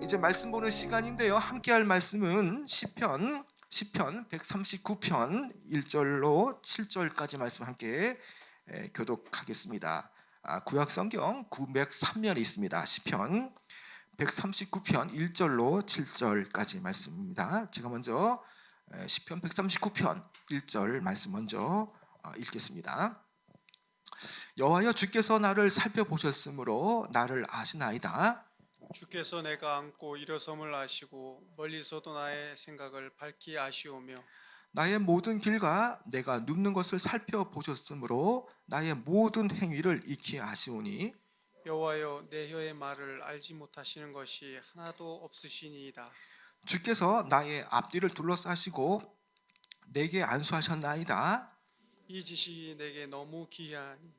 이제 말씀 보는 시간인데요. 함께 할 말씀은 시편 139편 1절로 7절까지 말씀 함께 교독하겠습니다. 구약 성경 903면이 있습니다. 시편 139편 1절로 7절까지 말씀입니다. 제가 먼저 시편 139편 1절 말씀 먼저 읽겠습니다. 여호와여, 주께서 나를 살펴보셨으므로 나를 아시나이다. 주께서 내가 앉고 일어섬을 아시고 멀리서도 나의 생각을 밝히 아시오며 나의 모든 길과 내가 눕는 것을 살펴보셨으므로 나의 모든 행위를 익히 아시오니 여호와여, 내 혀의 말을 알지 못하시는 것이 하나도 없으시니이다. 주께서 나의 앞뒤를 둘러싸시고 내게 안수하셨나이다. 이 지식이 내게 너무 기이하니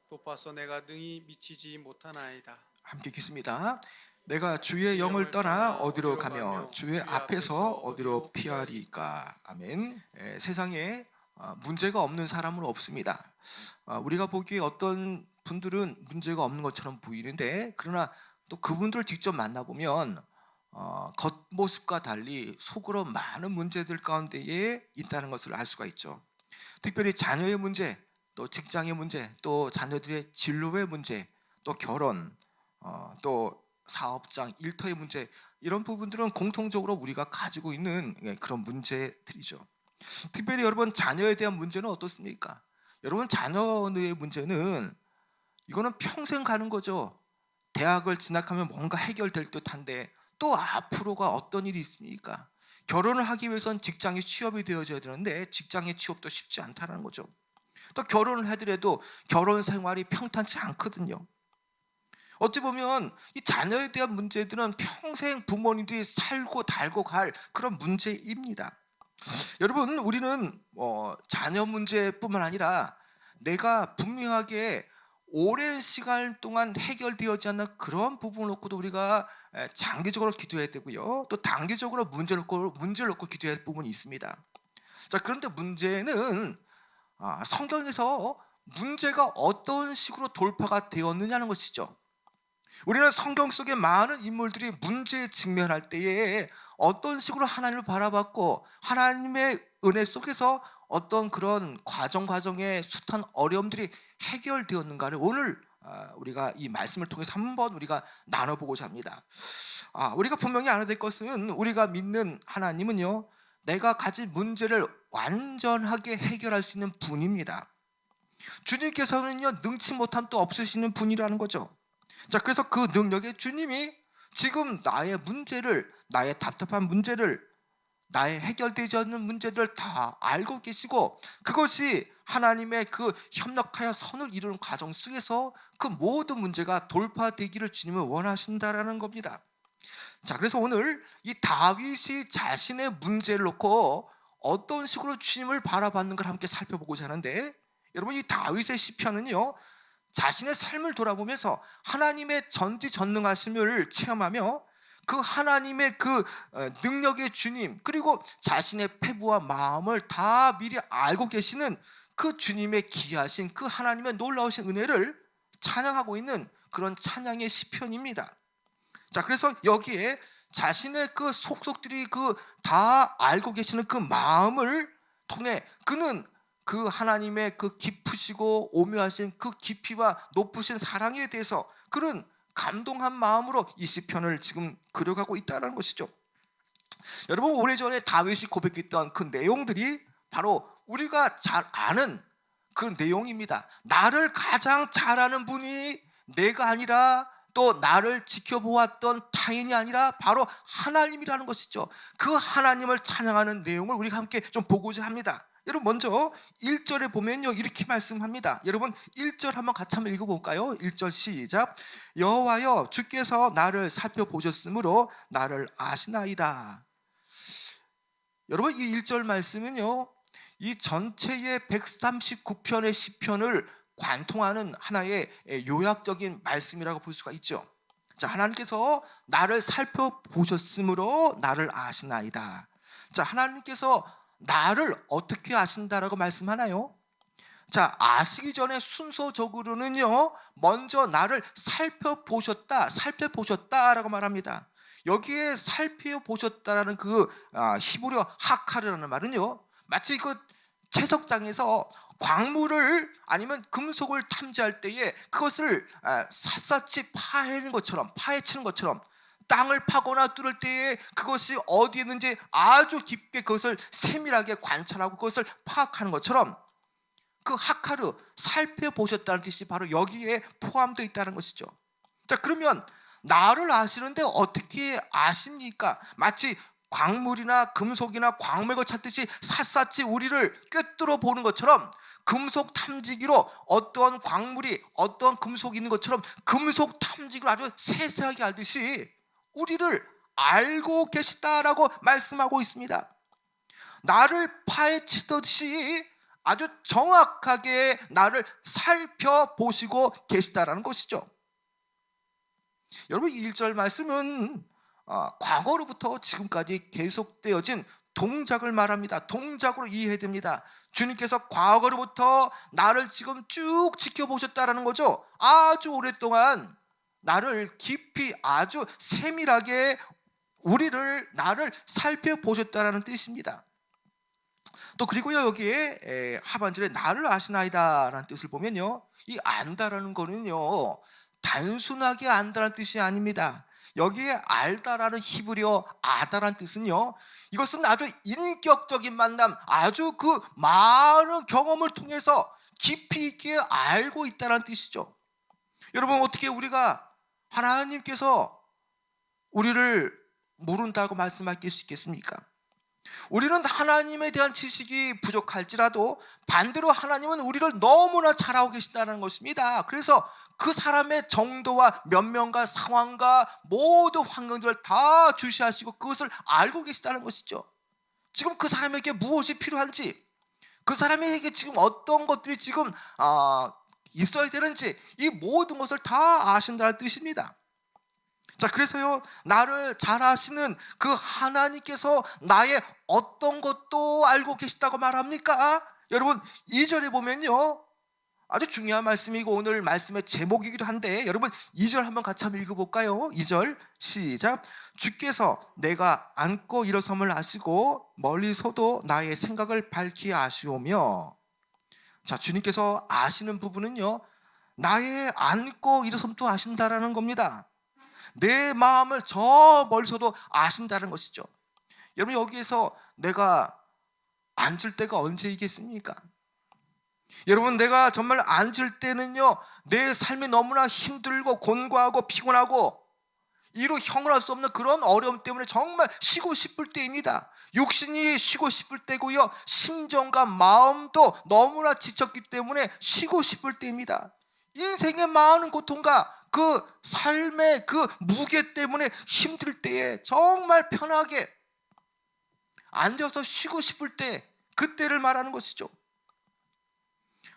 높아서 내가 능히 미치지 못하나이다. 함께 읽겠습니다. 내가 주의 영을 떠나 어디로 가며 주의 앞에서 어디로 피하리까. 아멘. 세상에 문제가 없는 사람은 없습니다. 우리가 보기에 어떤 분들은 문제가 없는 것처럼 보이는데, 그러나 또 그분들을 직접 만나보면 겉모습과 달리 속으로 많은 문제들 가운데에 있다는 것을 알 수가 있죠. 특별히 자녀의 문제, 또 직장의 문제, 또 자녀들의 진로의 문제, 또 결혼, 또 사업장, 일터의 문제, 이런 부분들은 공통적으로 우리가 가지고 있는 그런 문제들이죠. 특별히 여러분, 자녀에 대한 문제는 어떻습니까? 여러분, 자녀의 문제는 이거는 평생 가는 거죠. 대학을 진학하면 뭔가 해결될 듯한데 또 앞으로가 어떤 일이 있습니까? 결혼을 하기 위해선 직장에 취업이 되어져야 되는데 직장의 취업도 쉽지 않다는 거죠. 또 결혼을 하더라도 결혼 생활이 평탄치 않거든요. 어찌 보면 이 자녀에 대한 문제들은 평생 부모님들이 살고 달고 갈 그런 문제입니다. 여러분, 우리는 자녀 문제뿐만 아니라 내가 분명하게 오랜 시간 동안 해결되어지지 않는 그런 부분을 놓고도 우리가 장기적으로 기도해야 되고요, 또 단기적으로 문제를 놓고 기도해야 할 부분이 있습니다. 자, 그런데 문제는 성경에서 문제가 어떤 식으로 돌파가 되었느냐는 것이죠. 우리는 성경 속의 많은 인물들이 문제에 직면할 때에 어떤 식으로 하나님을 바라봤고 하나님의 은혜 속에서 어떤 그런 과정의 숱한 어려움들이 해결되었는가를 오늘 우리가 이 말씀을 통해서 한번 우리가 나눠보고자 합니다. 우리가 분명히 알아야 될 것은, 우리가 믿는 하나님은요, 내가 가진 문제를 완전하게 해결할 수 있는 분입니다. 주님께서는요, 능치 못함 또 없으시는 분이라는 거죠. 자, 그래서 그 능력의 주님이 지금 나의 문제를, 나의 답답한 문제를, 나의 해결되지 않는 문제들을 다 알고 계시고, 그것이 하나님의 그 협력하여 선을 이루는 과정 속에서 그 모든 문제가 돌파되기를 주님은 원하신다라는 겁니다. 자, 그래서 오늘 이 다윗이 자신의 문제를 놓고 어떤 식으로 주님을 바라봤는가를 함께 살펴보고자 하는데, 여러분, 이 다윗의 시편은요, 자신의 삶을 돌아보면서 하나님의 전지전능하심을 체험하며 그 하나님의 그 능력의 주님, 그리고 자신의 패부와 마음을 다 미리 알고 계시는 그 주님의 기이하신 그 하나님의 놀라우신 은혜를 찬양하고 있는 그런 찬양의 시편입니다. 자, 그래서 여기에 자신의 그 속속들이 그 다 알고 계시는 그 마음을 통해 그는 그 하나님의 그 깊으시고 오묘하신 그 깊이와 높으신 사랑에 대해서 그는 감동한 마음으로 이 시편을 지금 그려가고 있다는 것이죠. 여러분, 오래전에 다윗이 고백했던 그 내용들이 바로 우리가 잘 아는 그 내용입니다. 나를 가장 잘 아는 분이 내가 아니라, 또 나를 지켜보았던 타인이 아니라 바로 하나님이라는 것이죠. 그 하나님을 찬양하는 내용을 우리가 함께 좀 보고자 합니다. 여러분, 먼저 1절에 보면요, 이렇게 말씀합니다. 여러분, 1절 한번 같이 한번 읽어볼까요? 1절 시작. 여호와여, 주께서 나를 살펴보셨으므로 나를 아시나이다. 여러분, 이 1절 말씀은요, 이 전체의 139편의 시편을 관통하는 하나의 요약적인 말씀이라고 볼 수가 있죠. 자, 하나님께서 나를 살펴보셨으므로 나를 아시나이다. 자, 하나님께서 나를 어떻게 아신다라고 말씀하나요? 자, 아시기 전에 순서적으로는요, 먼저 나를 살펴보셨다라고 말합니다. 여기에 살펴보셨다라는 그 히브리어 하카르라는 말은요, 마치 그 채석장에서 광물을 아니면 금속을 탐지할 때에 그것을 샅샅이 파헤는 것처럼, 파헤치는 것처럼, 땅을 파거나 뚫을 때에 그것이 어디에 있는지 아주 깊게 그것을 세밀하게 관찰하고 그것을 파악하는 것처럼, 그 하카르, 살펴보셨다는 뜻이 바로 여기에 포함되어 있다는 것이죠. 자, 그러면 나를 아시는데 어떻게 아십니까? 마치 광물이나 금속이나 광맥을 찾듯이 샅샅이 우리를 꿰뚫어 보는 것처럼, 금속 탐지기로 어떠한 광물이, 어떠한 금속이 있는 것처럼 금속 탐지기로 아주 세세하게 알듯이 우리를 알고 계시다라고 말씀하고 있습니다. 나를 파헤치듯이 아주 정확하게 나를 살펴보시고 계시다라는 것이죠. 여러분, 이 1절 말씀은 과거로부터 지금까지 계속되어진 동작을 말합니다. 동작으로 이해해야 됩니다. 주님께서 과거로부터 나를 지금 쭉 지켜보셨다라는 거죠. 아주 오랫동안 나를 깊이 아주 세밀하게 나를 살펴보셨다라는 뜻입니다. 또 그리고요, 여기에 하반절에 나를 아시나이다라는 뜻을 보면요, 이 안다라는 거는요, 단순하게 안다라는 뜻이 아닙니다. 여기에 알다라는 히브리어 아다라는 뜻은요, 이것은 아주 인격적인 만남, 아주 그 많은 경험을 통해서 깊이 있게 알고 있다는 뜻이죠. 여러분, 어떻게 우리가 하나님께서 우리를 모른다고 말씀할 수 있겠습니까? 우리는 하나님에 대한 지식이 부족할지라도 반대로 하나님은 우리를 너무나 잘 알고 계신다는 것입니다. 그래서 그 사람의 정도와 면면과 상황과 모든 환경들을 다 주시하시고 그것을 알고 계시다는 것이죠. 지금 그 사람에게 무엇이 필요한지, 그 사람에게 지금 어떤 것들이 지금 있어야 되는지, 이 모든 것을 다 아신다는 뜻입니다. 자, 그래서요, 나를 잘 아시는 그 하나님께서 나의 어떤 것도 알고 계시다고 말합니까? 여러분, 2절에 보면요, 아주 중요한 말씀이고 오늘 말씀의 제목이기도 한데, 여러분 2절 한번 같이 한번 읽어볼까요? 2절 시작. 주께서 내가 앉고 일어섬을 아시고 멀리서도 나의 생각을 밝히 아시오며. 자, 주님께서 아시는 부분은요, 나의 앉고 일어섬도 아신다라는 겁니다. 내 마음을 저 멀리서도 아신다는 것이죠. 여러분, 여기에서 내가 앉을 때가 언제이겠습니까? 여러분, 내가 정말 앉을 때는요, 내 삶이 너무나 힘들고 곤고하고 피곤하고 이루 형언할 수 없는 그런 어려움 때문에 정말 쉬고 싶을 때입니다. 육신이 쉬고 싶을 때고요, 심정과 마음도 너무나 지쳤기 때문에 쉬고 싶을 때입니다. 인생의 많은 고통과 그 삶의 그 무게 때문에 힘들 때에 정말 편하게 앉아서 쉬고 싶을 때, 그때를 말하는 것이죠.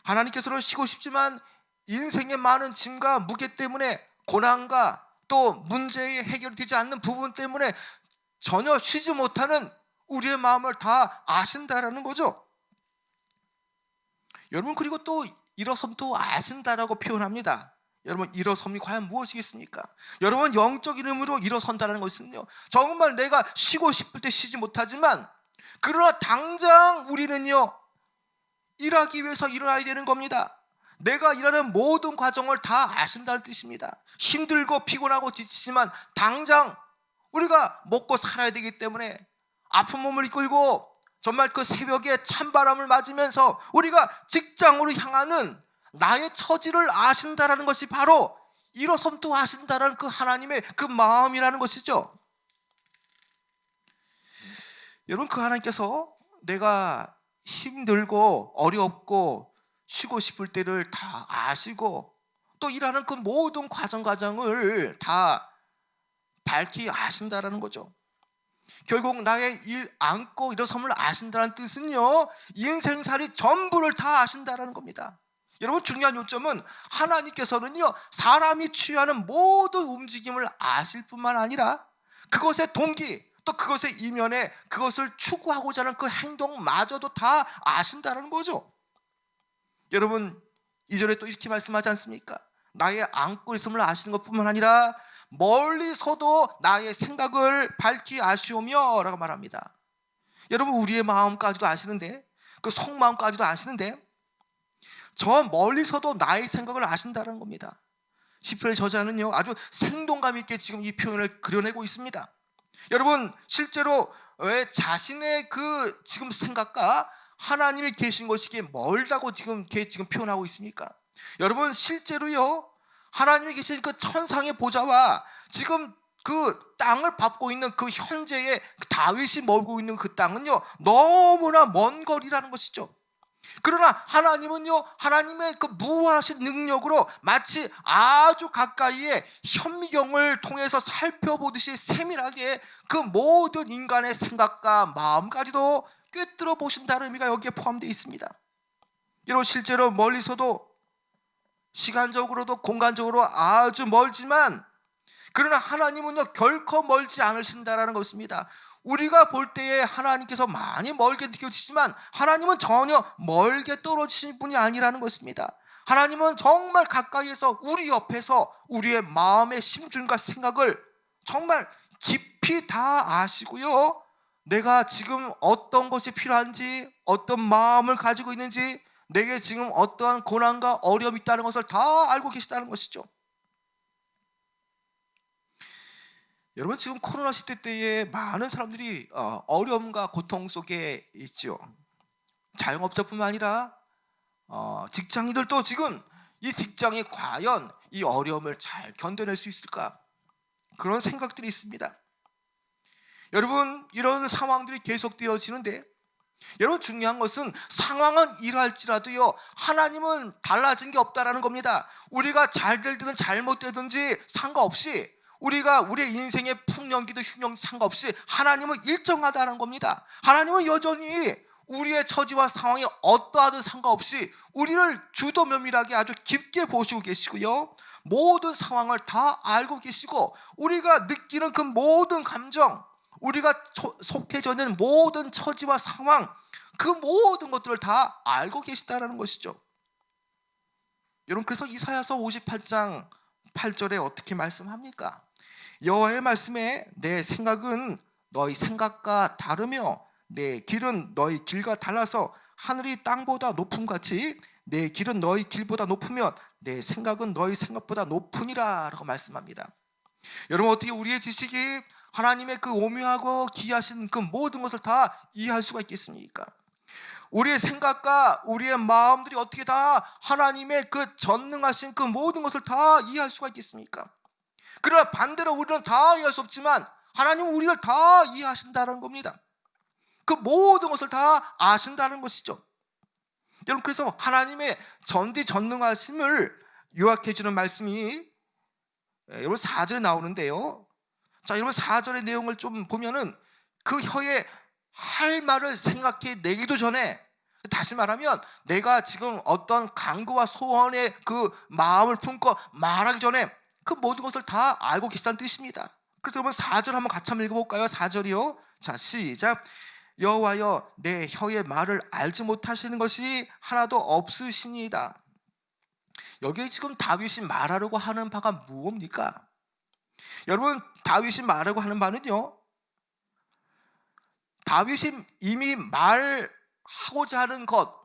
하나님께서는 쉬고 싶지만 인생의 많은 짐과 무게 때문에, 고난과 또 문제의 해결이 되지 않는 부분 때문에 전혀 쉬지 못하는 우리의 마음을 다 아신다라는 거죠. 여러분, 그리고 또 일어섬도 아신다라고 표현합니다. 여러분, 일어섬이 과연 무엇이겠습니까? 여러분, 영적인 의미로 일어선다는 것은요, 정말 내가 쉬고 싶을 때 쉬지 못하지만 그러나 당장 우리는요, 일하기 위해서 일어나야 되는 겁니다. 내가 일하는 모든 과정을 다 아신다는 뜻입니다. 힘들고 피곤하고 지치지만 당장 우리가 먹고 살아야 되기 때문에 아픈 몸을 이끌고 정말 그 새벽에 찬바람을 맞으면서 우리가 직장으로 향하는 나의 처지를 아신다라는 것이 바로 일어섬도 아신다라는 그 하나님의 그 마음이라는 것이죠. 여러분, 그 하나님께서 내가 힘들고 어렵고 쉬고 싶을 때를 다 아시고 또 일하는 그 모든 과정을 다 밝히 아신다라는 거죠. 결국 나의 일 안고 일어섬을 아신다는 뜻은요, 인생살이 전부를 다 아신다라는 겁니다. 여러분, 중요한 요점은 하나님께서는요, 사람이 취하는 모든 움직임을 아실 뿐만 아니라 그것의 동기, 또 그것의 이면에 그것을 추구하고자 하는 그 행동마저도 다 아신다는 거죠. 여러분, 2절에 또 이렇게 말씀하지 않습니까? 나의 안고 있음을 아시는 것뿐만 아니라 멀리서도 나의 생각을 밝히 아시오며 라고 말합니다. 여러분, 우리의 마음까지도 아시는데, 그 속마음까지도 아시는데, 저 멀리서도 나의 생각을 아신다는 겁니다. 시편의 저자는요, 아주 생동감 있게 지금 이 표현을 그려내고 있습니다. 여러분, 실제로 왜 자신의 그 지금 생각과 하나님이 계신 것이 이게 멀다고 지금 표현하고 있습니까? 여러분, 실제로요, 하나님이 계신 그 천상의 보좌와 지금 그 땅을 밟고 있는 그 현재의 다윗이 멀고 있는 그 땅은요, 너무나 먼 거리라는 것이죠. 그러나 하나님은요, 하나님의 그 무한하신 능력으로 마치 아주 가까이에 현미경을 통해서 살펴보듯이 세밀하게 그 모든 인간의 생각과 마음까지도 꿰뚫어 보신다는 의미가 여기에 포함되어 있습니다. 여러분, 실제로 멀리서도 시간적으로도 공간적으로 아주 멀지만, 그러나 하나님은요 결코 멀지 않으신다라는 것입니다. 우리가 볼 때에 하나님께서 많이 멀게 느껴지지만 하나님은 전혀 멀게 떨어지신 분이 아니라는 것입니다. 하나님은 정말 가까이에서 우리 옆에서 우리의 마음의 심중과 생각을 정말 깊이 다 아시고요, 내가 지금 어떤 것이 필요한지, 어떤 마음을 가지고 있는지, 내게 지금 어떠한 고난과 어려움이 있다는 것을 다 알고 계시다는 것이죠. 여러분, 지금 코로나 시대 때에 많은 사람들이 어려움과 고통 속에 있죠. 자영업자뿐만 아니라 직장인들도 지금 이 직장이 과연 이 어려움을 잘 견뎌낼 수 있을까, 그런 생각들이 있습니다. 여러분, 이런 상황들이 계속되어지는데, 여러분, 중요한 것은 상황은 이러할지라도요, 하나님은 달라진 게 없다라는 겁니다. 우리가 잘 되든 잘못되든지 상관없이, 우리가 우리의 인생의 풍년기도 흉년기 상관없이 하나님은 일정하다는 겁니다. 하나님은 여전히 우리의 처지와 상황이 어떠하든 상관없이 우리를 주도 면밀하게 아주 깊게 보시고 계시고요, 모든 상황을 다 알고 계시고, 우리가 느끼는 그 모든 감정, 우리가 속해져 있는 모든 처지와 상황, 그 모든 것들을 다 알고 계시다는 것이죠. 여러분, 그래서 이사야서 58장 8절에 어떻게 말씀합니까? 여호와의 말씀에 내 생각은 너희 생각과 다르며 내 길은 너희 길과 달라서 하늘이 땅보다 높음 같이 내 길은 너희 길보다 높으면 내 생각은 너희 생각보다 높으니라 라고 말씀합니다. 여러분, 어떻게 우리의 지식이 하나님의 그 오묘하고 기이하신 그 모든 것을 다 이해할 수가 있겠습니까? 우리의 생각과 우리의 마음들이 어떻게 다 하나님의 그 전능하신 그 모든 것을 다 이해할 수가 있겠습니까? 그러나 반대로 우리는 다 이해할 수 없지만 하나님은 우리를 다 이해하신다는 겁니다. 그 모든 것을 다 아신다는 것이죠. 여러분, 그래서 하나님의 전지전능하심을 요약해 주는 말씀이 여러분 4절에 나오는데요, 자, 여러분 4절의 내용을 좀 보면은 그 혀에 할 말을 생각해 내기도 전에, 다시 말하면 내가 지금 어떤 간구와 소원의 그 마음을 품고 말하기 전에 그 모든 것을 다 알고 계시다는 뜻입니다. 그래서 여러분 4절 한번 같이 한번 읽어볼까요? 4절이요. 자, 시작. 여호와여, 내 혀의 말을 알지 못하시는 것이 하나도 없으시니이다. 여기에 지금 다윗이 말하려고 하는 바가 무엇입니까? 여러분, 다윗이 말하려고 하는 바는요, 다윗이 이미 말하고자 하는 것,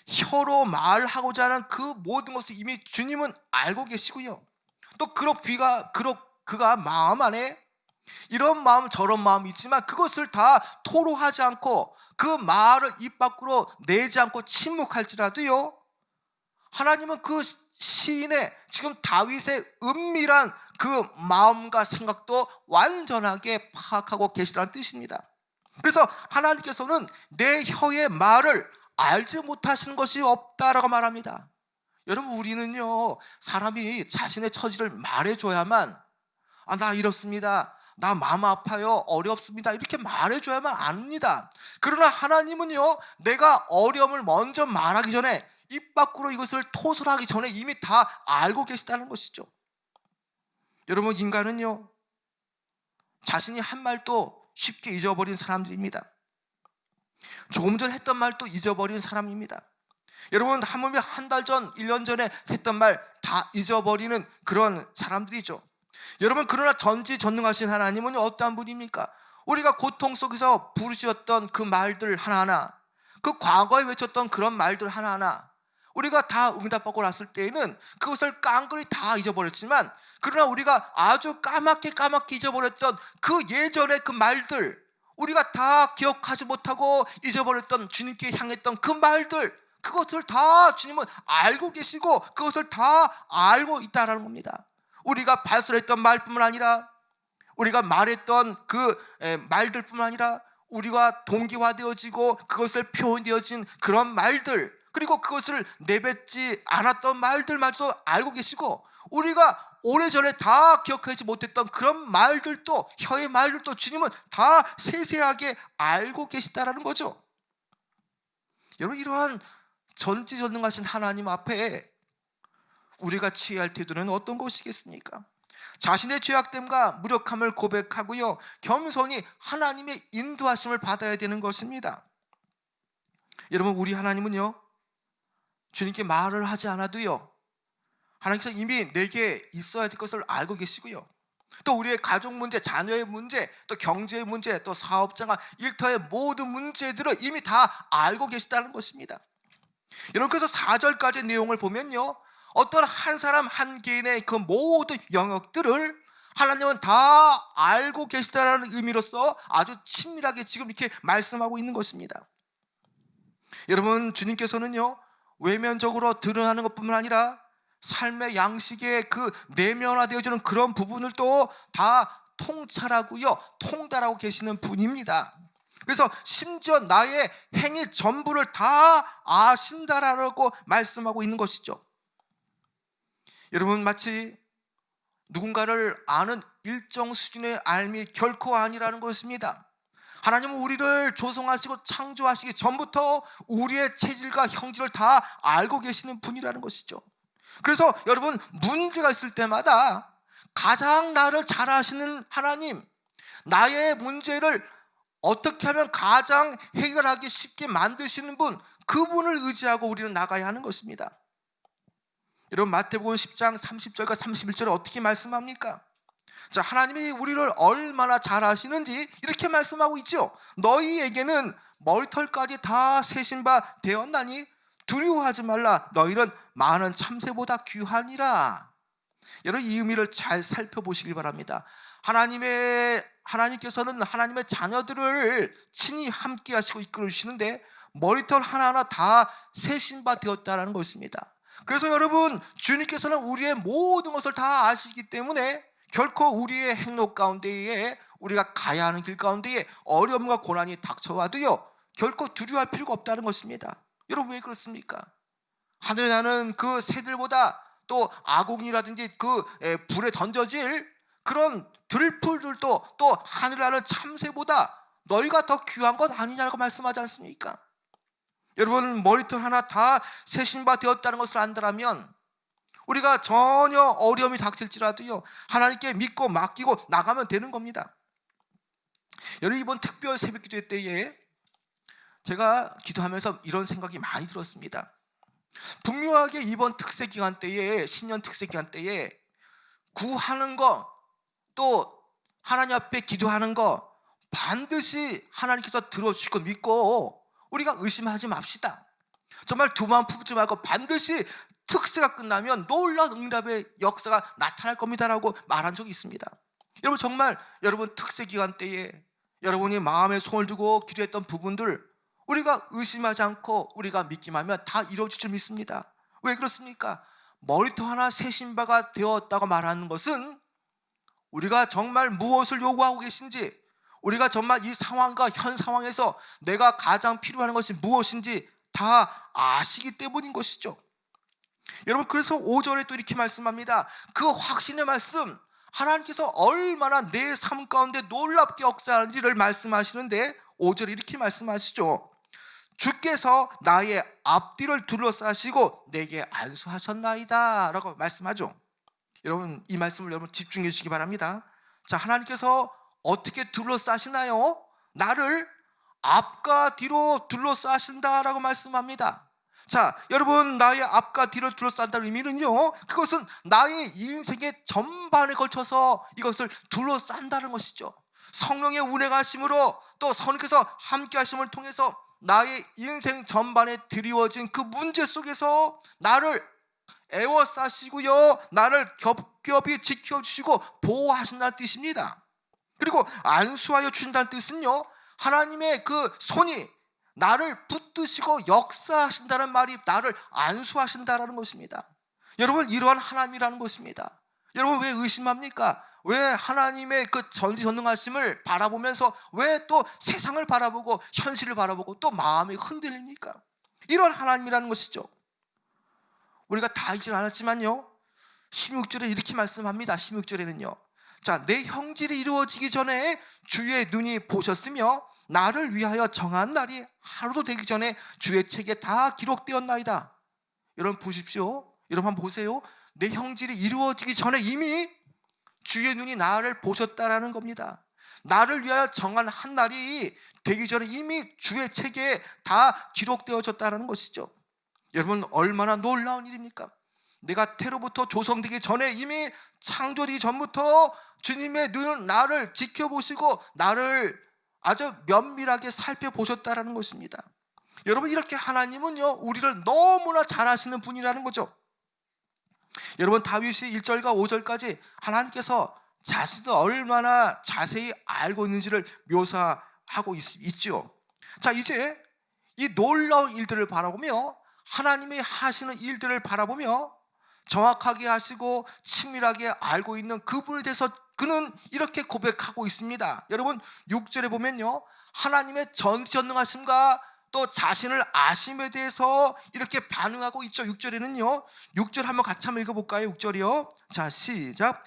혀로 말하고자 하는 그 모든 것을 이미 주님은 알고 계시고요, 또 그가 마음 안에 이런 마음 저런 마음이 있지만 그것을 다 토로하지 않고 그 말을 입 밖으로 내지 않고 침묵할지라도요, 하나님은 그 시인의 지금 다윗의 은밀한 그 마음과 생각도 완전하게 파악하고 계시다는 뜻입니다. 그래서 하나님께서는 내 혀의 말을 알지 못하시는 것이 없다라고 말합니다. 여러분, 우리는요, 사람이 자신의 처지를 말해줘야만, 나 이렇습니다, 나 마음 아파요, 어렵습니다, 이렇게 말해줘야만 압니다. 그러나 하나님은요, 내가 어려움을 먼저 말하기 전에, 입 밖으로 이것을 토설하기 전에 이미 다 알고 계시다는 것이죠. 여러분, 인간은요, 자신이 한 말도 쉽게 잊어버린 사람들입니다. 조금 전 했던 말도 잊어버린 사람입니다. 여러분, 한 달 전, 1년 전에 했던 말 다 잊어버리는 그런 사람들이죠. 여러분, 그러나 전지전능하신 하나님은 어떠한 분입니까? 우리가 고통 속에서 부르짖었던 그 말들 하나하나, 그 과거에 외쳤던 그런 말들 하나하나, 우리가 다 응답받고 났을 때에는 그것을 깡그리 다 잊어버렸지만, 그러나 우리가 아주 까맣게 잊어버렸던 그 예전의 그 말들, 우리가 다 기억하지 못하고 잊어버렸던 주님께 향했던 그 말들, 그것을 다 주님은 알고 계시고 그것을 다 알고 있다라는 겁니다. 우리가 발설했던 말뿐만 아니라, 우리가 말했던 그 말들뿐만 아니라, 우리가 동기화되어지고 그것을 표현되어진 그런 말들, 그리고 그것을 내뱉지 않았던 말들마저도 알고 계시고, 우리가 오래전에 다 기억하지 못했던 그런 말들도, 혀의 말들도 주님은 다 세세하게 알고 계시다라는 거죠. 여러분, 이러한 전지전능하신 하나님 앞에 우리가 취해야 할 태도는 어떤 것이겠습니까? 자신의 죄악됨과 무력함을 고백하고요, 겸손히 하나님의 인도하심을 받아야 되는 것입니다. 여러분, 우리 하나님은요, 주님께 말을 하지 않아도요, 하나님께서 이미 내게 있어야 될 것을 알고 계시고요, 또 우리의 가족 문제, 자녀의 문제, 또 경제의 문제, 또 사업장과 일터의 모든 문제들을 이미 다 알고 계시다는 것입니다. 여러분, 그래서 4절까지 내용을 보면요, 어떤 한 사람 한 개인의 그 모든 영역들을 하나님은 다 알고 계시다는 의미로서 아주 친밀하게 지금 이렇게 말씀하고 있는 것입니다. 여러분, 주님께서는요, 외면적으로 드러나는 것뿐만 아니라 삶의 양식에 그 내면화되어지는 그런 부분을도 다 통찰하고요, 통달하고 계시는 분입니다. 그래서 심지어 나의 행위 전부를 다 아신다라고 말씀하고 있는 것이죠. 여러분, 마치 누군가를 아는 일정 수준의 알미 결코 아니라는 것입니다. 하나님은 우리를 조성하시고 창조하시기 전부터 우리의 체질과 형질을 다 알고 계시는 분이라는 것이죠. 그래서 여러분, 문제가 있을 때마다 가장 나를 잘 아시는 하나님, 나의 문제를 어떻게 하면 가장 해결하기 쉽게 만드시는 분, 그분을 의지하고 우리는 나가야 하는 것입니다. 여러분, 마태복음 10장 30절과 31절에 어떻게 말씀합니까? 자, 하나님이 우리를 얼마나 잘 아시는지 이렇게 말씀하고 있죠. 너희에게는 머리털까지 다 세신 바 되었나니 두려워하지 말라. 너희는 많은 참새보다 귀하니라. 여러분, 이 의미를 잘 살펴보시기 바랍니다. 하나님께서는 하나님의 자녀들을 친히 함께 하시고 이끌어 주시는데, 머리털 하나하나 다 세신 바 되었다는 것입니다. 그래서 여러분, 주님께서는 우리의 모든 것을 다 아시기 때문에 결코 우리의 행로 가운데에, 우리가 가야 하는 길 가운데에 어려움과 고난이 닥쳐와도요, 결코 두려워할 필요가 없다는 것입니다. 여러분, 왜 그렇습니까? 하늘에 나는 그 새들보다, 또 아공이라든지 그 불에 던져질 그런 들풀들도, 또 하늘에 나는 참새보다 너희가 더 귀한 것 아니냐고 말씀하지 않습니까? 여러분, 머리털 하나 다 세신 바 되었다는 것을 안다면 우리가 전혀 어려움이 닥칠지라도요, 하나님께 믿고 맡기고 나가면 되는 겁니다. 여러분, 이번 특별 새벽 기도 때에 제가 기도하면서 이런 생각이 많이 들었습니다. 분명하게 이번 특세 기간 때에, 신년 특세 기간 때에 구하는 거, 또 하나님 앞에 기도하는 거 반드시 하나님께서 들어주실 거 믿고 우리가 의심하지 맙시다. 정말 두 마음 품지 말고 반드시 특세가 끝나면 놀라운 응답의 역사가 나타날 겁니다라고 말한 적이 있습니다. 여러분, 정말 여러분 특세 기간 때에 여러분이 마음에 손을 두고 기도했던 부분들, 우리가 의심하지 않고 우리가 믿기만 하면 다 이루어질 줄 믿습니다. 왜 그렇습니까? 머리털 하나 세신 바가 되었다고 말하는 것은 우리가 정말 무엇을 요구하고 계신지, 우리가 정말 이 상황과 현 상황에서 내가 가장 필요한 것이 무엇인지 다 아시기 때문인 것이죠. 여러분, 그래서 5절에 또 이렇게 말씀합니다. 그 확신의 말씀, 하나님께서 얼마나 내 삶 가운데 놀랍게 역사하는지를 말씀하시는데, 5절에 이렇게 말씀하시죠. 주께서 나의 앞뒤를 둘러싸시고 내게 안수하셨나이다 라고 말씀하죠. 여러분, 이 말씀을 여러분 집중해 주시기 바랍니다. 자, 하나님께서 어떻게 둘러싸시나요? 나를 앞과 뒤로 둘러싸신다라고 말씀합니다. 자, 여러분, 나의 앞과 뒤를 둘러싼다는 의미는요, 그것은 나의 인생의 전반에 걸쳐서 이것을 둘러싼다는 것이죠. 성령의 운행하 심으로 또 성령께서 함께 하심을 통해서 나의 인생 전반에 드리워진 그 문제 속에서 나를 애워싸시고요, 나를 겹겹이 지켜주시고 보호하신다는 뜻입니다. 그리고 안수하여 주신다는 뜻은요, 하나님의 그 손이 나를 붙드시고 역사하신다는 말이 나를 안수하신다라는 것입니다. 여러분, 이러한 하나님이라는 것입니다. 여러분, 왜 의심합니까? 왜 하나님의 그 전지전능하심을 바라보면서 왜 또 세상을 바라보고 현실을 바라보고 또 마음이 흔들립니까? 이런 하나님이라는 것이죠. 우리가 다 읽진 않았지만요, 16절에 이렇게 말씀합니다. 16절에는요, 자, 내 형질이 이루어지기 전에 주의 눈이 보셨으며 나를 위하여 정한 날이 하루도 되기 전에 주의 책에 다 기록되었나이다. 여러분 보십시오. 여러분 한번 보세요. 내 형질이 이루어지기 전에 이미 주의 눈이 나를 보셨다라는 겁니다. 나를 위하여 정한 한 날이 되기 전에 이미 주의 책에 다 기록되어졌다는 것이죠. 여러분, 얼마나 놀라운 일입니까? 내가 태로부터 조성되기 전에 이미 창조되기 전부터 주님의 눈은 나를 지켜보시고 나를 아주 면밀하게 살펴보셨다라는 것입니다. 여러분, 이렇게 하나님은요, 우리를 너무나 잘 아시는 분이라는 거죠. 여러분, 다윗이 1절과 5절까지 하나님께서 자신도 얼마나 자세히 알고 있는지를 묘사하고 있죠. 자, 이제 이 놀라운 일들을 바라보며 하나님이 하시는 일들을 바라보며 정확하게 하시고 친밀하게 알고 있는 그분에 대해서 그는 이렇게 고백하고 있습니다. 여러분, 6절에 보면요, 하나님의 전지전능하심과 또 자신을 아심에 대해서 이렇게 반응하고 있죠. 6절에는요, 6절 한번 같이 한번 읽어볼까요? 6절이요. 자, 시작.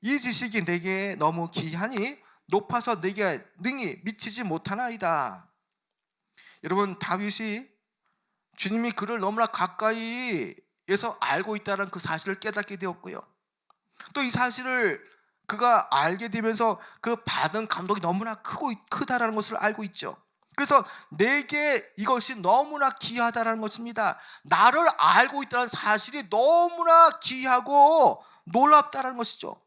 이 지식이 내게 너무 기이하니 높아서 내게 능히 미치지 못하나이다. 여러분, 다윗이 주님이 그를 너무나 가까이에서 알고 있다는 그 사실을 깨닫게 되었고요, 또 이 사실을 그가 알게 되면서 그 받은 감동이 너무나 크다라는 것을 알고 있죠. 그래서 내게 이것이 너무나 귀하다라는 것입니다. 나를 알고 있다는 사실이 너무나 귀하고 놀랍다라는 것이죠.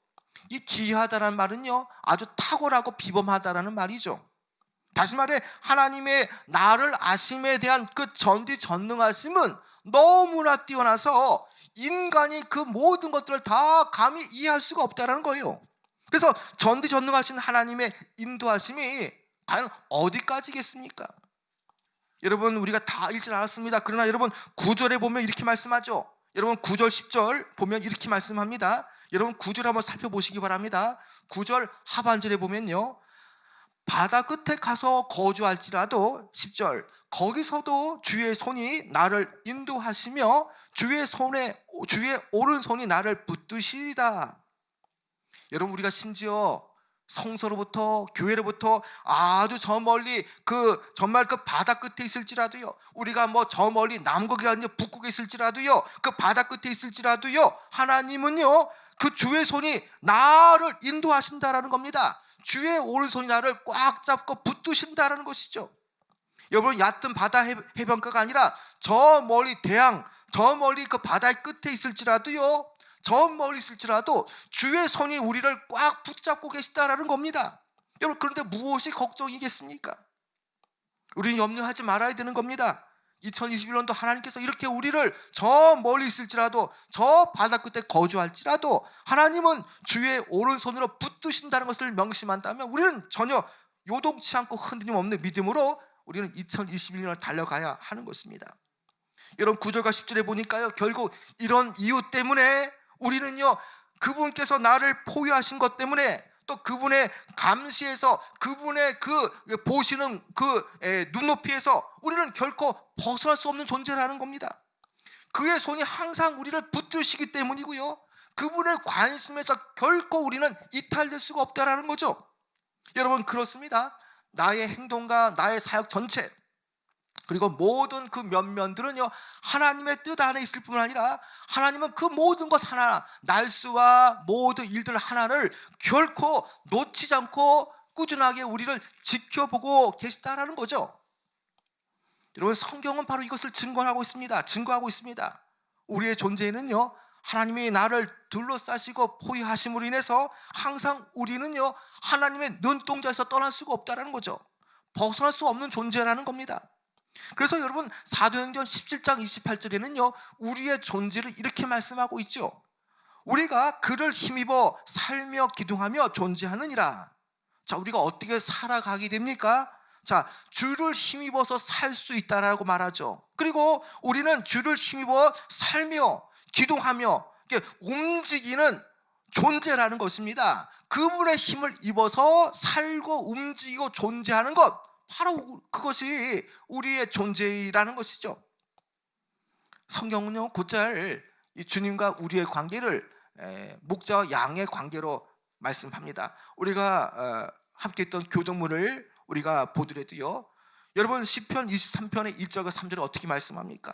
이 귀하다라는 말은요, 아주 탁월하고 비범하다라는 말이죠. 다시 말해, 하나님의 나를 아심에 대한 그 전지전능하심은 너무나 뛰어나서 인간이 그 모든 것들을 다 감히 이해할 수가 없다는 거예요. 그래서 전지전능하신 하나님의 인도하심이 과연 어디까지겠습니까? 여러분, 우리가 다 읽지 않았습니다. 그러나 여러분, 9절에 보면 이렇게 말씀하죠. 여러분, 9절 10절 보면 이렇게 말씀합니다. 여러분, 9절 한번 살펴보시기 바랍니다. 9절 하반절에 보면요, 바다 끝에 가서 거주할지라도 10절, 거기서도 주의 손이 나를 인도하시며 주의 오른손이 나를 붙드시리다. 여러분, 우리가 심지어 성서로부터 교회로부터 아주 저 멀리 정말 그 바다 끝에 있을지라도요, 우리가 뭐 저 멀리 남극이라든지 북극에 있을지라도요, 그 바다 끝에 있을지라도요, 하나님은요, 그 주의 손이 나를 인도하신다라는 겁니다. 주의 오른손이 나를 꽉 잡고 붙드신다라는 것이죠. 여러분, 얕은 바다 해변가가 아니라 저 멀리 대양, 저 멀리 그 바다의 끝에 있을지라도요, 저 멀리 있을지라도 주의 손이 우리를 꽉 붙잡고 계시다라는 겁니다. 여러분, 그런데 무엇이 걱정이겠습니까? 우리는 염려하지 말아야 되는 겁니다. 2021년도 하나님께서 이렇게 우리를 저 멀리 있을지라도 저 바다 끝에 거주할지라도 하나님은 주의 오른손으로 붙드신다는 것을 명심한다면 우리는 전혀 요동치 않고 흔들림 없는 믿음으로 우리는 2021년을 달려가야 하는 것입니다. 여러분, 9절과 10절에 보니까요, 결국 이런 이유 때문에 우리는요, 그분께서 나를 포위하신 것 때문에 또 그분의 감시에서 그분의 그 보시는 그 눈높이에서 우리는 결코 벗어날 수 없는 존재라는 겁니다. 그의 손이 항상 우리를 붙드시기 때문이고요, 그분의 관심에서 결코 우리는 이탈될 수가 없다라는 거죠. 여러분, 그렇습니다. 나의 행동과 나의 사역 전체, 그리고 모든 그 면면들은요, 하나님의 뜻 안에 있을 뿐만 아니라 하나님은 그 모든 것 하나, 날수와 모든 일들 하나를 결코 놓치지 않고 꾸준하게 우리를 지켜보고 계시다라는 거죠. 여러분, 성경은 바로 이것을 증거하고 있습니다. 우리의 존재는요, 하나님이 나를 둘러싸시고 포위하심으로 인해서 항상 우리는요, 하나님의 눈동자에서 떠날 수가 없다는 거죠. 벗어날 수 없는 존재라는 겁니다. 그래서 여러분, 사도행전 17장 28절에는요 우리의 존재를 이렇게 말씀하고 있죠. 우리가 그를 힘입어 살며 기둥하며 존재하느니라. 자, 우리가 어떻게 살아가게 됩니까? 자, 주를 힘입어서 살 수 있다라고 말하죠. 그리고 우리는 주를 힘입어 살며 기둥하며 움직이는 존재라는 것입니다. 그분의 힘을 입어서 살고 움직이고 존재하는 것, 바로 그것이 우리의 존재라는 것이죠. 성경은요 곧잘 이 주님과 우리의 관계를 목자와 양의 관계로 말씀합니다. 우리가 함께 했던 교동문을 우리가 보더라도요, 여러분 시편 23편의 1절과 3절을 어떻게 말씀합니까?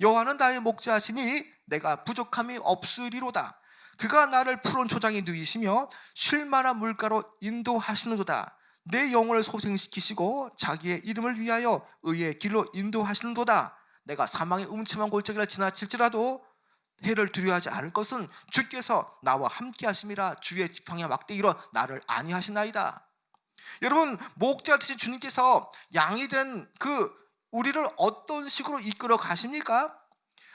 여호와는 나의 목자시니 내가 부족함이 없으리로다. 그가 나를 푸른 초장에 누이시며 쉴 만한 물가로 인도하시는도다. 내 영혼을 소생시키시고 자기의 이름을 위하여 의의 길로 인도하시는도다. 내가 사망의 음침한 골짜기를 지나칠지라도 해를 두려워하지 않을 것은 주께서 나와 함께 하심이라. 주의 지팡이와 막대기로 나를 안위하시나이다. 여러분, 목자 되신 주님께서 양이 된 우리를 어떤 식으로 이끌어 가십니까?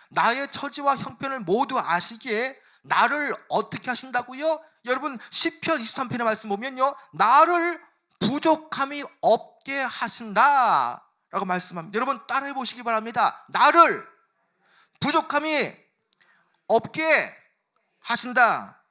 나의 처지와 형편을 모두 아시기에 나를 어떻게 하신다고요? 여러분, 시편 23편의 말씀 보면요, 나를 부족함이 없게 하신다 라고 말씀합니다. 여러분 따라해 보시기 바랍니다. 나를 부족함이 없게 하신다.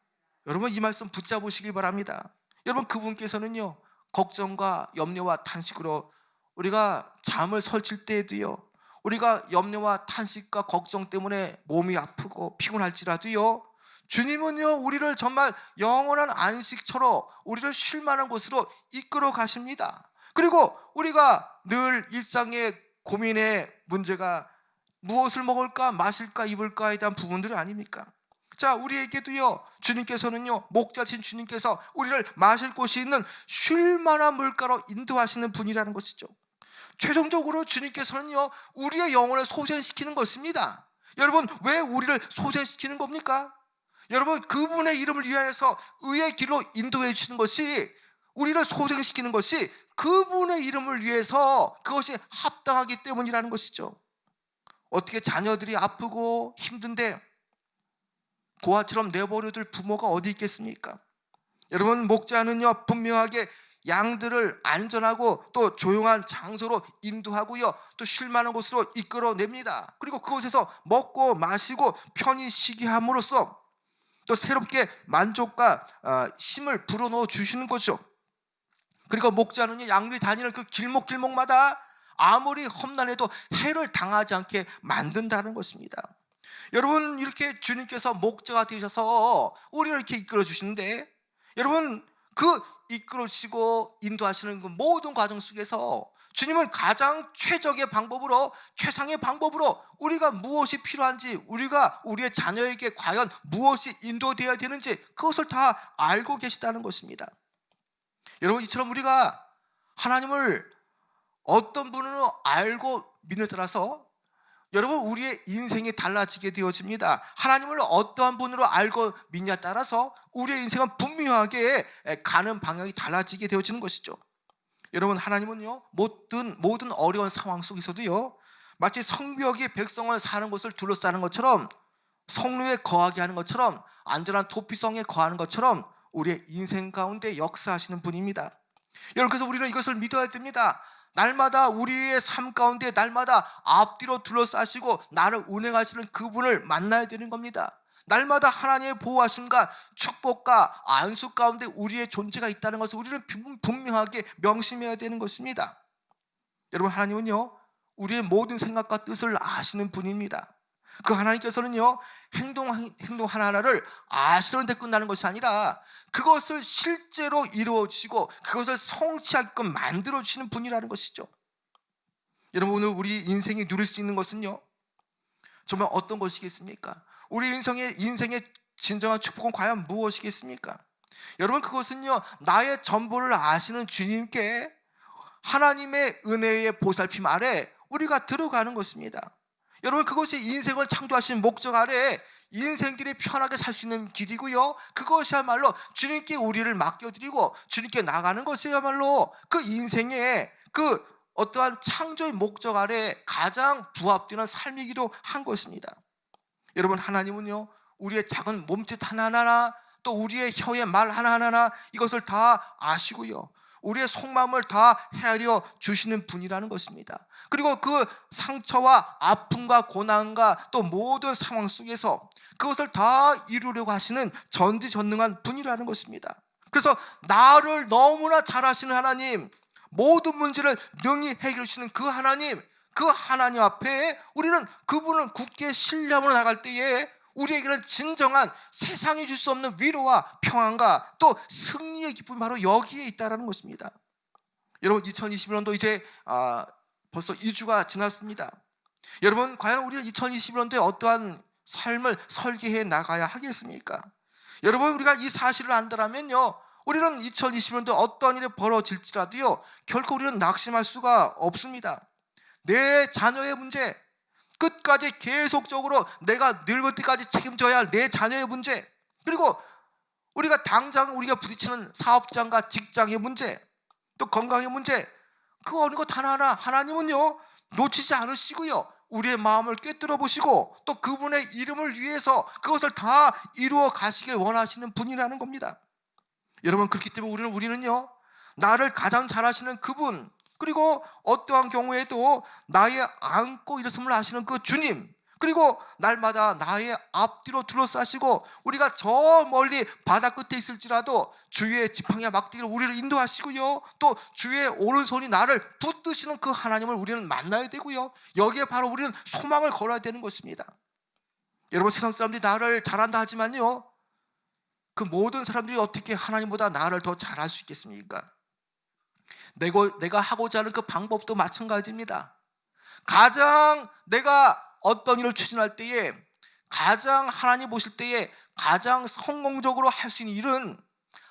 여러분 이 말씀 붙잡으시기 바랍니다. 여러분, 그분께서는요 걱정과 염려와 탄식으로 우리가 잠을 설칠 때에도요, 우리가 염려와 탄식과 걱정 때문에 몸이 아프고 피곤할지라도요, 주님은요 우리를 정말 영원한 안식처로 우리를 쉴 만한 곳으로 이끌어 가십니다. 그리고 우리가 늘 일상의 고민의 문제가 무엇을 먹을까 마실까 입을까에 대한 부분들이 아닙니까? 자, 우리에게도요 주님께서는요, 목자신 주님께서 우리를 마실 곳이 있는 쉴 만한 물가로 인도하시는 분이라는 것이죠. 최종적으로 주님께서는요 우리의 영혼을 소생시키는 것입니다. 여러분, 왜 우리를 소생시키는 겁니까? 여러분, 그분의 이름을 위하여서 의의 길로 인도해 주시는 것이, 우리를 소생시키는 것이 그분의 이름을 위해서 그것이 합당하기 때문이라는 것이죠. 어떻게 자녀들이 아프고 힘든데 고아처럼 내버려둘 부모가 어디 있겠습니까? 여러분, 목자는요 분명하게 양들을 안전하고 또 조용한 장소로 인도하고요, 또 쉴 만한 곳으로 이끌어냅니다. 그리고 그곳에서 먹고 마시고 편히 쉬게 함으로써 또 새롭게 만족과 힘을 불어넣어 주시는 거죠. 그리고 목자는요 양들이 다니는 그 길목마다 아무리 험난해도 해를 당하지 않게 만든다는 것입니다. 여러분, 이렇게 주님께서 목자가 되셔서 우리를 이렇게 이끌어 주시는데, 여러분 그 이끌어 주시고 인도하시는 그 모든 과정 속에서 주님은 가장 최적의 방법으로, 최상의 방법으로 우리가 무엇이 필요한지, 우리가 우리의 자녀에게 과연 무엇이 인도되어야 되는지 그것을 다 알고 계시다는 것입니다. 여러분, 이처럼 우리가 하나님을 어떤 분으로 알고 믿는 따라서 여러분 우리의 인생이 달라지게 되어집니다. 하나님을 어떠한 분으로 알고 믿냐에 따라서 우리의 인생은 분명하게 가는 방향이 달라지게 되어지는 것이죠. 여러분, 하나님은요 모든 어려운 상황 속에서도요 마치 성벽이 백성을 사는 곳을 둘러싸는 것처럼, 성루에 거하게 하는 것처럼, 안전한 도피성에 거하는 것처럼 우리의 인생 가운데 역사하시는 분입니다. 여러분, 그래서 우리는 이것을 믿어야 됩니다. 날마다 우리의 삶 가운데 날마다 앞뒤로 둘러싸시고 나를 운행하시는 그분을 만나야 되는 겁니다. 날마다 하나님의 보호하심과 축복과 안수 가운데 우리의 존재가 있다는 것을 우리는 분명하게 명심해야 되는 것입니다. 여러분, 하나님은요 우리의 모든 생각과 뜻을 아시는 분입니다. 그 하나님께서는요 행동 하나하나를 아시는데 끝나는 것이 아니라 그것을 실제로 이루어 주시고 그것을 성취하게끔 만들어 주시는 분이라는 것이죠. 여러분, 오늘 우리 인생이 누릴 수 있는 것은요 정말 어떤 것이겠습니까? 우리 인생의 진정한 축복은 과연 무엇이겠습니까? 여러분, 그것은요 나의 전부를 아시는 주님께 하나님의 은혜의 보살핌 아래 우리가 들어가는 것입니다. 여러분, 그것이 인생을 창조하신 목적 아래 인생들이 편하게 살 수 있는 길이고요, 그것이야말로 주님께 우리를 맡겨드리고 주님께 나가는 것이야말로 그 인생의 그 어떠한 창조의 목적 아래 가장 부합되는 삶이기도 한 것입니다. 여러분, 하나님은요, 우리의 작은 몸짓 하나하나, 또 우리의 혀의 말 하나하나 이것을 다 아시고요, 우리의 속마음을 다 헤아려 주시는 분이라는 것입니다. 그리고 그 상처와 아픔과 고난과 또 모든 상황 속에서 그것을 다 이루려고 하시는 전지전능한 분이라는 것입니다. 그래서 나를 너무나 잘 아시는 하나님, 모든 문제를 능히 해결해 주시는 그 하나님 앞에 우리는 그분을 굳게 신뢰하며 나갈 때에 우리에게는 진정한 세상이 줄 수 없는 위로와 평안과 또 승리의 기쁨이 바로 여기에 있다는 것입니다. 여러분, 2021년도 이제 벌써 2주가 지났습니다. 여러분, 과연 우리는 2021년도에 어떠한 삶을 설계해 나가야 하겠습니까? 여러분, 우리가 이 사실을 안다면요, 우리는 2021년도에 어떤 일이 벌어질지라도요, 결코 우리는 낙심할 수가 없습니다. 내 자녀의 문제, 끝까지 계속적으로 내가 늙을 때까지 책임져야 할 내 자녀의 문제, 그리고 우리가 당장 우리가 부딪히는 사업장과 직장의 문제, 또 건강의 문제, 그 어느 것 하나하나 하나님은요 놓치지 않으시고요, 우리의 마음을 꿰뚫어 보시고 또 그분의 이름을 위해서 그것을 다 이루어 가시길 원하시는 분이라는 겁니다. 여러분, 그렇기 때문에 우리는요, 나를 가장 잘 아시는 그분, 그리고 어떠한 경우에도 나의 안고 일어섬을 아시는 그 주님, 그리고 날마다 나의 앞뒤로 둘러싸시고 우리가 저 멀리 바다 끝에 있을지라도 주의 지팡이와 막대기로 우리를 인도하시고요, 또 주의 오른손이 나를 붙드시는 그 하나님을 우리는 만나야 되고요, 여기에 바로 우리는 소망을 걸어야 되는 것입니다. 여러분, 세상 사람들이 나를 잘한다 하지만요, 그 모든 사람들이 어떻게 하나님보다 나를 더 잘할 수 있겠습니까? 내가 하고자 하는 그 방법도 마찬가지입니다. 가장 내가 어떤 일을 추진할 때에, 가장 하나님 보실 때에 가장 성공적으로 할 수 있는 일은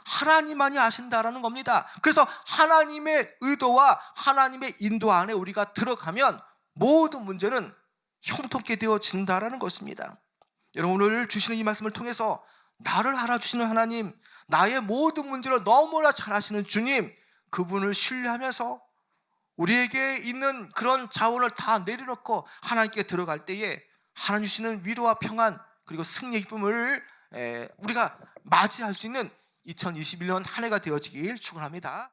하나님만이 아신다라는 겁니다. 그래서 하나님의 의도와 하나님의 인도 안에 우리가 들어가면 모든 문제는 형통케 되어진다라는 것입니다. 여러분, 오늘 주시는 이 말씀을 통해서 나를 알아주시는 하나님, 나의 모든 문제를 너무나 잘 아시는 주님, 그분을 신뢰하면서 우리에게 있는 그런 자원을 다 내려놓고 하나님께 들어갈 때에 하나님 주시는 위로와 평안, 그리고 승리의 기쁨을 우리가 맞이할 수 있는 2021년 한 해가 되어지길 축원합니다.